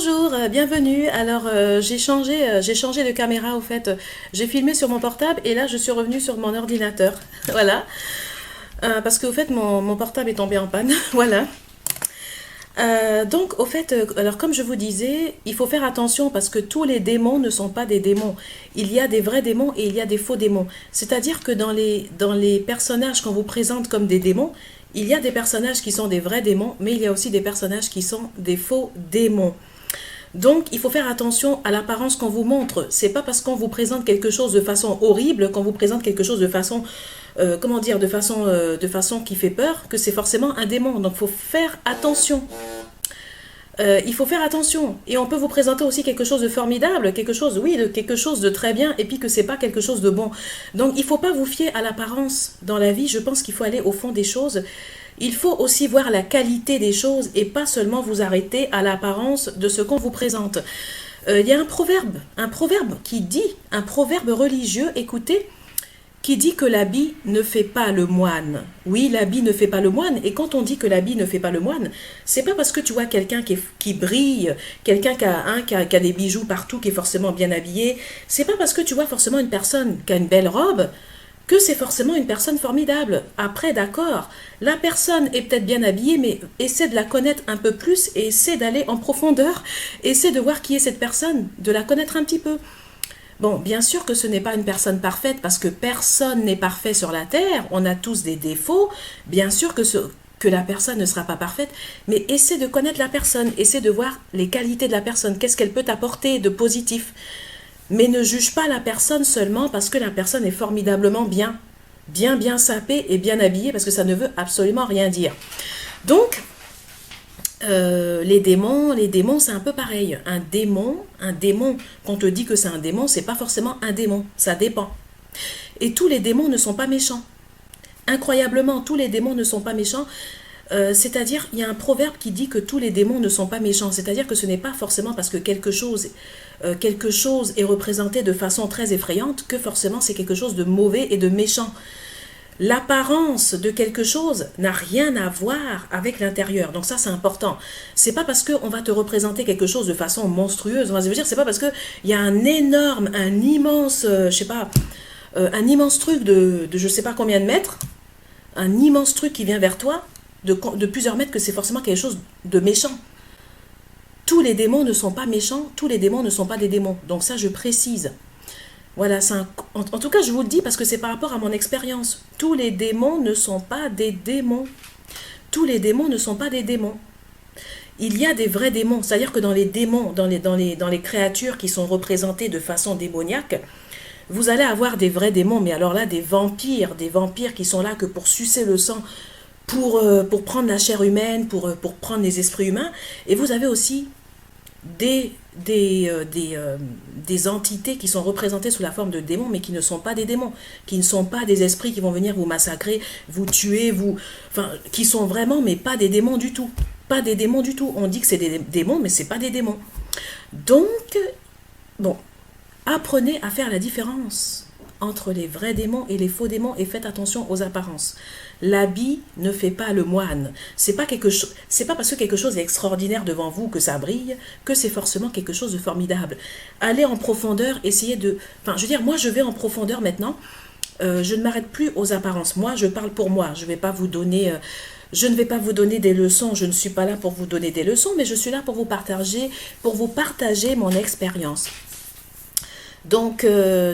Bonjour, bienvenue. Alors j'ai changé de caméra au fait. J'ai filmé sur mon portable et là je suis revenue sur mon ordinateur. Voilà. Parce qu'au fait mon portable est tombé en panne. Voilà. Donc au fait, alors comme je vous disais, il faut faire attention parce que tous les démons ne sont pas des démons. Il y a des vrais démons et il y a des faux démons. C'est-à-dire que dans les personnages qu'on vous présente comme des démons, il y a des personnages qui sont des vrais démons, mais il y a aussi des personnages qui sont des faux démons. Donc, il faut faire attention à l'apparence qu'on vous montre. C'est pas parce qu'on vous présente quelque chose de façon horrible, qu'on vous présente quelque chose de façon, comment dire, de façon qui fait peur, que c'est forcément un démon. Donc, il faut faire attention. Il faut faire attention. Et on peut vous présenter aussi quelque chose de formidable, quelque chose, oui, de quelque chose de très bien, et puis que c'est pas quelque chose de bon. Donc, il faut pas vous fier à l'apparence dans la vie. Je pense qu'il faut aller au fond des choses. Il faut aussi voir la qualité des choses et pas seulement vous arrêter à l'apparence de ce qu'on vous présente. Il y a un proverbe qui dit, un proverbe religieux, écoutez, qui dit que l'habit ne fait pas le moine. Oui, l'habit ne fait pas le moine. Et quand on dit que l'habit ne fait pas le moine, c'est pas parce que tu vois quelqu'un qui brille, quelqu'un qui a des bijoux partout, qui est forcément bien habillé. C'est pas parce que tu vois forcément une personne qui a une belle robe que c'est forcément une personne formidable. Après, d'accord, la personne est peut-être bien habillée, mais essaie de la connaître un peu plus et essaie d'aller en profondeur, essaie de voir qui est cette personne, de la connaître un petit peu. Bon, bien sûr que ce n'est pas une personne parfaite parce que personne n'est parfait sur la terre, on a tous des défauts, bien sûr que la personne ne sera pas parfaite, mais essaie de connaître la personne, essaie de voir les qualités de la personne, qu'est-ce qu'elle peut t'apporter de positif. Mais ne juge pas la personne seulement parce que la personne est formidablement bien sapée et bien habillée, parce que ça ne veut absolument rien dire. Donc, les démons, c'est un peu pareil. Un démon, quand on te dit que c'est un démon, c'est pas forcément un démon, ça dépend. Et tous les démons ne sont pas méchants. Incroyablement, tous les démons ne sont pas méchants. C'est-à-dire, il y a un proverbe qui dit que tous les démons ne sont pas méchants. C'est-à-dire que ce n'est pas forcément parce que quelque chose est représenté de façon très effrayante que forcément c'est quelque chose de mauvais et de méchant. L'apparence de quelque chose n'a rien à voir avec l'intérieur. Donc ça, c'est important. C'est pas parce qu'on va te représenter quelque chose de façon monstrueuse. Je veux dire, c'est pas parce qu'il y a un immense, je sais pas, un immense truc de je sais pas combien de mètres, un immense truc qui vient vers toi, de plusieurs mètres, que c'est forcément quelque chose de méchant. Tous les démons ne sont pas méchants, tous les démons ne sont pas des démons. Donc ça, je précise. Voilà, en tout cas, je vous le dis parce que c'est par rapport à mon expérience. Tous les démons ne sont pas des démons. Tous les démons ne sont pas des démons. Il y a des vrais démons, c'est-à-dire que dans les démons, dans les créatures qui sont représentées de façon démoniaque, vous allez avoir des vrais démons, mais alors là, des vampires qui sont là que pour sucer le sang, pour prendre la chair humaine, pour prendre les esprits humains. Et vous avez aussi des entités qui sont représentées sous la forme de démons, mais qui ne sont pas des démons, qui ne sont pas des esprits qui vont venir vous massacrer, vous tuer, qui sont vraiment, mais pas des démons du tout. Pas des démons du tout. On dit que c'est des démons, mais c'est pas des démons. Donc, bon, apprenez à faire la différence entre les vrais démons et les faux démons et faites attention aux apparences. L'habit ne fait pas le moine. C'est pas parce que quelque chose est extraordinaire devant vous que ça brille, que c'est forcément quelque chose de formidable. Allez en profondeur, essayez de... Enfin, je veux dire, moi je vais en profondeur maintenant. Je ne m'arrête plus aux apparences. Moi, je parle pour moi. Je ne vais pas vous donner des leçons. Je ne suis pas là pour vous donner des leçons, mais je suis là pour vous partager mon expérience. Donc,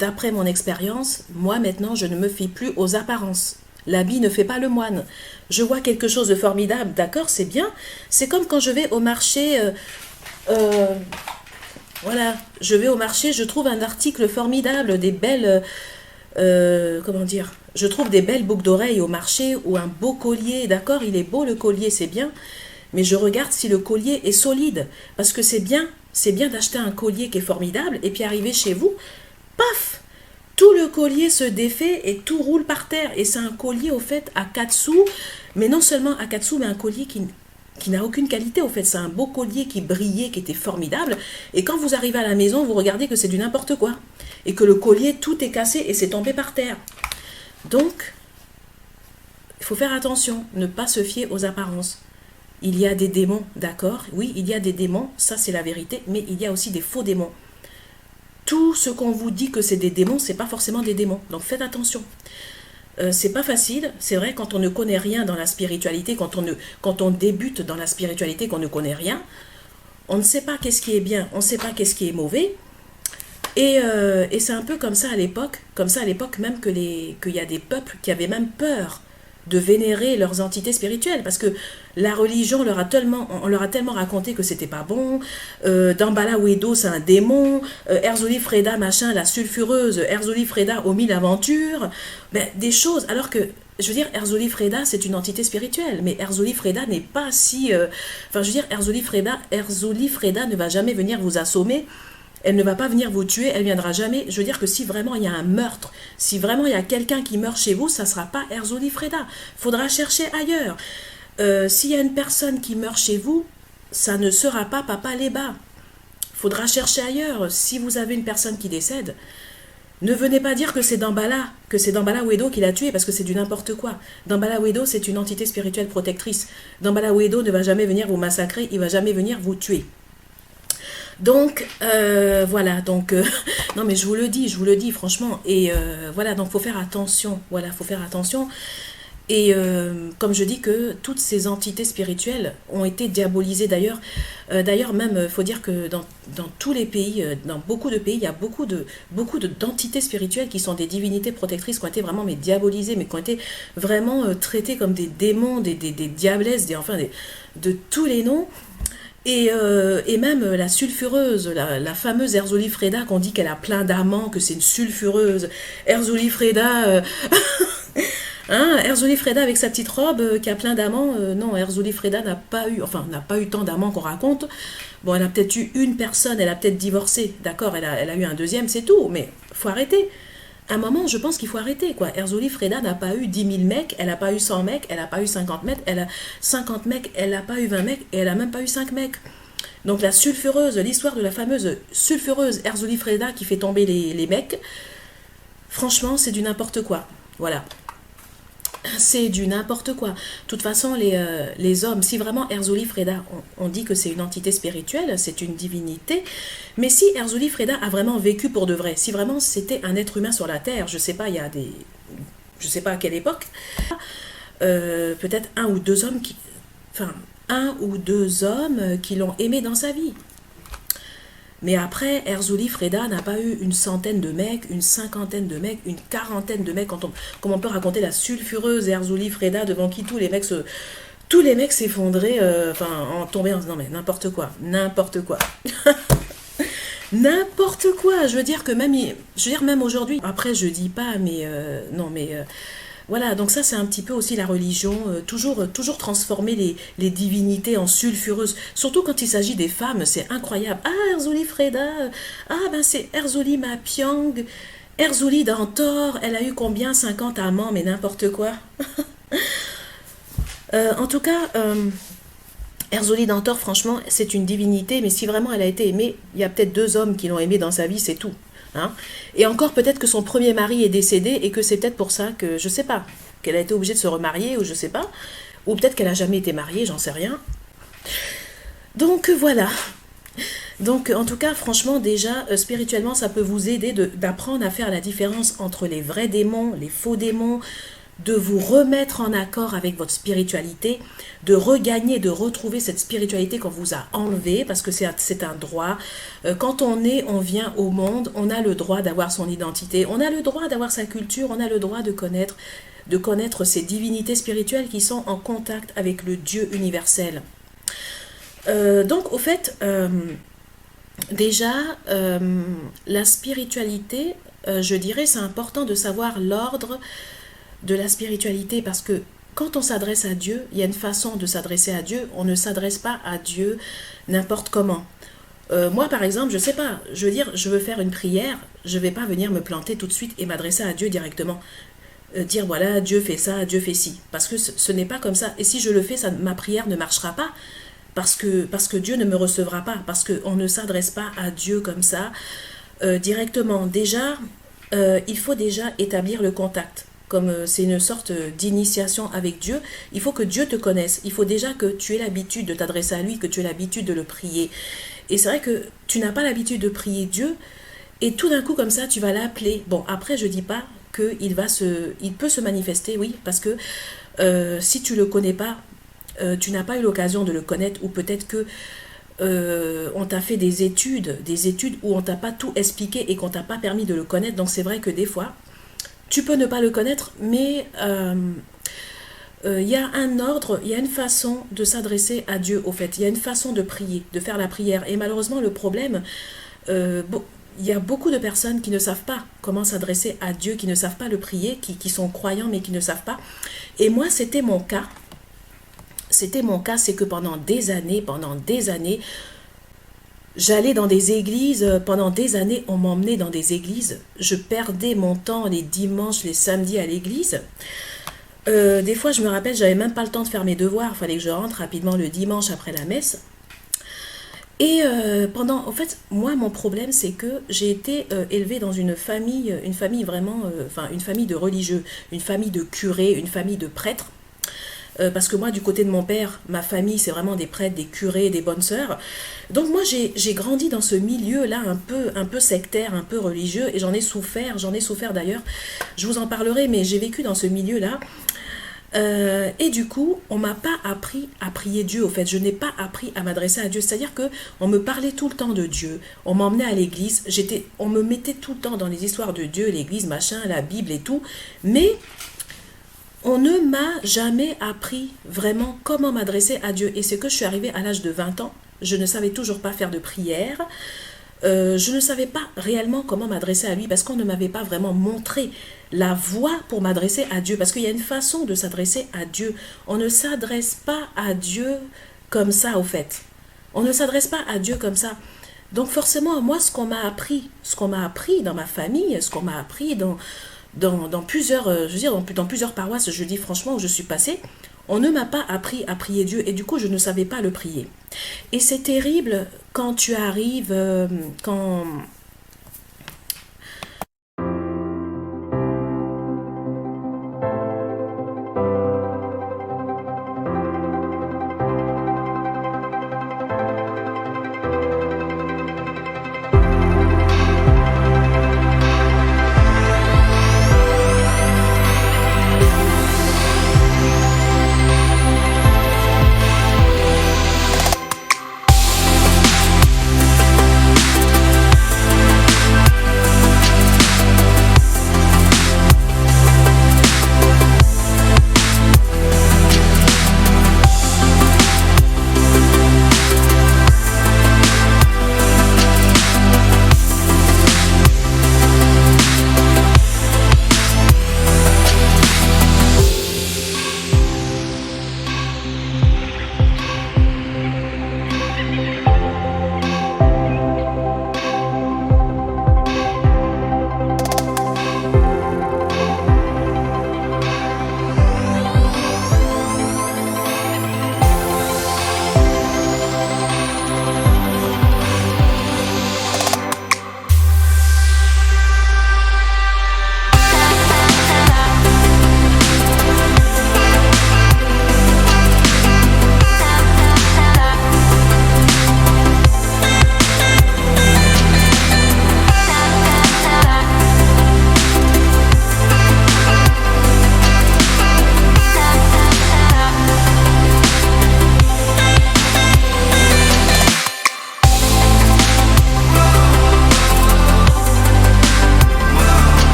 d'après mon expérience, moi maintenant, je ne me fie plus aux apparences. L'habit ne fait pas le moine. Je vois quelque chose de formidable, d'accord, c'est bien. C'est comme quand je vais au marché, voilà, je vais au marché, je trouve un article formidable, des belles, comment dire, je trouve des belles boucles d'oreilles au marché ou un beau collier, d'accord, il est beau le collier, c'est bien. Mais je regarde si le collier est solide, parce que c'est bien d'acheter un collier qui est formidable, et puis arriver chez vous, paf, tout le collier se défait et tout roule par terre. Et c'est un collier, au fait, à 4 sous, mais non seulement à 4 sous, mais un collier qui n'a aucune qualité, au fait. C'est un beau collier qui brillait, qui était formidable, et quand vous arrivez à la maison, vous regardez que c'est du n'importe quoi, et que le collier, tout est cassé et c'est tombé par terre. Donc, il faut faire attention, ne pas se fier aux apparences. Il y a des démons, d'accord? Oui, il y a des démons, ça c'est la vérité, mais il y a aussi des faux démons. Tout ce qu'on vous dit que c'est des démons, c'est pas forcément des démons. Donc faites attention. C'est pas facile, c'est vrai, quand on ne connaît rien dans la spiritualité, quand on débute dans la spiritualité, qu'on ne connaît rien, on ne sait pas qu'est-ce qui est bien, on ne sait pas qu'est-ce qui est mauvais. Et c'est un peu comme ça à l'époque même qu'il y a des peuples qui avaient même peur de vénérer leurs entités spirituelles, parce que la religion on leur a tellement raconté que c'était pas bon. Dambala Wedo c'est un démon, Erzuli Freda machin la sulfureuse, Erzuli Freda aux mille aventures, ben, des choses, alors que je veux dire, Erzuli Freda, c'est une entité spirituelle, mais Erzuli Freda n'est pas si... Enfin, je veux dire, Erzuli Freda ne va jamais venir vous assommer, elle ne va pas venir vous tuer, elle viendra jamais. Je veux dire que si vraiment il y a un meurtre, si vraiment il y a quelqu'un qui meurt chez vous, ça ne sera pas Erzuli Freda. Faudra chercher ailleurs. S'il y a une personne qui meurt chez vous, ça ne sera pas Papa Leba. Faudra chercher ailleurs. Si vous avez une personne qui décède, ne venez pas dire que c'est Dambala Wedo qui l'a tué, parce que c'est du n'importe quoi. Dambala Wedo, c'est une entité spirituelle protectrice. Dambala Wedo ne va jamais venir vous massacrer, il va jamais venir vous tuer. Donc, voilà, donc, non mais je vous le dis, franchement, et voilà, donc faut faire attention, voilà, faut faire attention, et comme je dis que toutes ces entités spirituelles ont été diabolisées d'ailleurs même, faut dire que dans tous les pays, dans beaucoup de pays, il y a d'entités spirituelles qui sont des divinités protectrices, qui ont été vraiment mais diabolisées, mais qui ont été vraiment traitées comme des démons, des diablesses, de tous les noms. Et même la sulfureuse, la fameuse Erzuli Freda, qu'on dit qu'elle a plein d'amants, que c'est une sulfureuse. Erzuli Freda, hein, Erzuli Freda avec sa petite robe qui a plein d'amants. Non, Erzuli Freda n'a pas eu tant d'amants qu'on raconte. Bon, elle a peut-être eu une personne, elle a peut-être divorcé, d'accord, elle a eu un deuxième, c'est tout, mais faut arrêter. À un moment, je pense qu'il faut arrêter, quoi. Erzuli Freda n'a pas eu 10 000 mecs, elle n'a pas eu 100 mecs, elle n'a pas eu 50 mecs, elle a 50 mecs, elle n'a pas eu 20 mecs, et elle n'a même pas eu 5 mecs. Donc la sulfureuse, l'histoire de la fameuse sulfureuse Erzuli Freda qui fait tomber les mecs, franchement, c'est du n'importe quoi. Voilà. C'est du n'importe quoi. De toute façon, les hommes, si vraiment Erzuli Freda, on dit que c'est une entité spirituelle, c'est une divinité, mais si Erzuli Freda a vraiment vécu pour de vrai, si vraiment c'était un être humain sur la Terre, je sais pas, je sais pas à quelle époque, peut-être un ou deux hommes qui l'ont aimé dans sa vie. Mais après, Erzuli Freda n'a pas eu une centaine de mecs, une cinquantaine de mecs, une quarantaine de mecs, comme on peut raconter la sulfureuse Erzuli Freda devant qui tous les mecs s'effondraient, en tombaient en... Non mais n'importe quoi, n'importe quoi. N'importe quoi, je veux dire même aujourd'hui, après je dis pas, mais voilà, donc ça c'est un petit peu aussi la religion, toujours transformer les divinités en sulfureuses, surtout quand il s'agit des femmes, c'est incroyable. Ah, Erzuli Freda, ben c'est Erzuli Mapiang, Erzuli d'Antor, elle a eu combien? 50 amants, mais n'importe quoi. En tout cas, Erzuli d'Antor, franchement, c'est une divinité, mais si vraiment elle a été aimée, il y a peut-être 2 hommes qui l'ont aimée dans sa vie, c'est tout. Hein. Et encore peut-être que son premier mari est décédé et que c'est peut-être pour ça que, je sais pas, qu'elle a été obligée de se remarier ou je sais pas, ou peut-être qu'elle a jamais été mariée, j'en sais rien. Donc voilà. Donc en tout cas, franchement, déjà, spirituellement, ça peut vous aider d'apprendre à faire la différence entre les vrais démons, les faux démons, de vous remettre en accord avec votre spiritualité, de regagner, de retrouver cette spiritualité qu'on vous a enlevée, parce que c'est un droit. Quand on vient au monde, on a le droit d'avoir son identité, on a le droit d'avoir sa culture, on a le droit de connaître ces divinités spirituelles qui sont en contact avec le Dieu universel. Donc au fait, déjà, la spiritualité, je dirais, c'est important de savoir l'ordre de la spiritualité, parce que quand on s'adresse à Dieu, il y a une façon de s'adresser à Dieu. On ne s'adresse pas à Dieu n'importe comment. Moi, par exemple, je sais pas, je veux dire, je veux faire une prière, je vais pas venir me planter tout de suite et m'adresser à Dieu directement. Dire, voilà, Dieu fait ça, Dieu fait ci. Parce que ce n'est pas comme ça. Et si je le fais, ma prière ne marchera pas. Parce que Dieu ne me recevra pas. Parce qu'on ne s'adresse pas à Dieu comme ça, directement. Déjà, il faut déjà établir le contact. comme c'est une sorte d'initiation avec Dieu, il faut que Dieu te connaisse. Il faut déjà que tu aies l'habitude de t'adresser à lui, que tu aies l'habitude de le prier. Et c'est vrai que tu n'as pas l'habitude de prier Dieu, et tout d'un coup, comme ça, tu vas l'appeler. Bon, après, je dis pas il peut se manifester, oui, parce que si tu le connais pas, tu n'as pas eu l'occasion de le connaître, ou peut-être que on t'a fait des études où on t'a pas tout expliqué et qu'on t'a pas permis de le connaître. Donc c'est vrai que des fois, tu peux ne pas le connaître, mais il y a un ordre, il y a une façon de s'adresser à Dieu, au fait. Il y a une façon de prier, de faire la prière. Et malheureusement, le problème, il y a beaucoup de personnes qui ne savent pas comment s'adresser à Dieu, qui ne savent pas le prier, qui sont croyants mais qui ne savent pas. Et moi, c'était mon cas. C'était mon cas, c'est que pendant des années, j'allais dans des églises, pendant des années, on m'emmenait dans des églises. Je perdais mon temps les dimanches, les samedis à l'église. Des fois, je me rappelle, j'avais même pas le temps de faire mes devoirs. Il fallait que je rentre rapidement le dimanche après la messe. Et en fait, moi, mon problème, c'est que j'ai été élevée dans une famille vraiment, enfin, une famille de religieux, une famille de curés, une famille de prêtres. Parce que moi, du côté de mon père, ma famille, c'est vraiment des prêtres, des curés, des bonnes sœurs. Donc moi, j'ai grandi dans ce milieu-là un peu sectaire, un peu religieux, et j'en ai souffert d'ailleurs. Je vous en parlerai, mais j'ai vécu dans ce milieu-là. Et du coup, on m'a pas appris à prier Dieu. Au fait, je n'ai pas appris à m'adresser à Dieu. C'est-à-dire que on me parlait tout le temps de Dieu. On m'emmenait à l'église. On me mettait tout le temps dans les histoires de Dieu, l'église, machin, la Bible et tout. Mais on ne m'a jamais appris vraiment comment m'adresser à Dieu. Et c'est que je suis arrivée à l'âge de 20 ans. Je ne savais toujours pas faire de prière. Je ne savais pas réellement comment m'adresser à lui parce qu'on ne m'avait pas vraiment montré la voie pour m'adresser à Dieu. Parce qu'il y a une façon de s'adresser à Dieu. On ne s'adresse pas à Dieu comme ça, au fait. On ne s'adresse pas à Dieu comme ça. Donc forcément, moi, ce qu'on m'a appris dans ma famille, ce qu'on m'a appris dans plusieurs, je veux dire, dans plusieurs paroisses, je dis franchement, où je suis passée, on ne m'a pas appris à prier Dieu et du coup, je ne savais pas le prier. Et c'est terrible quand tu arrives, quand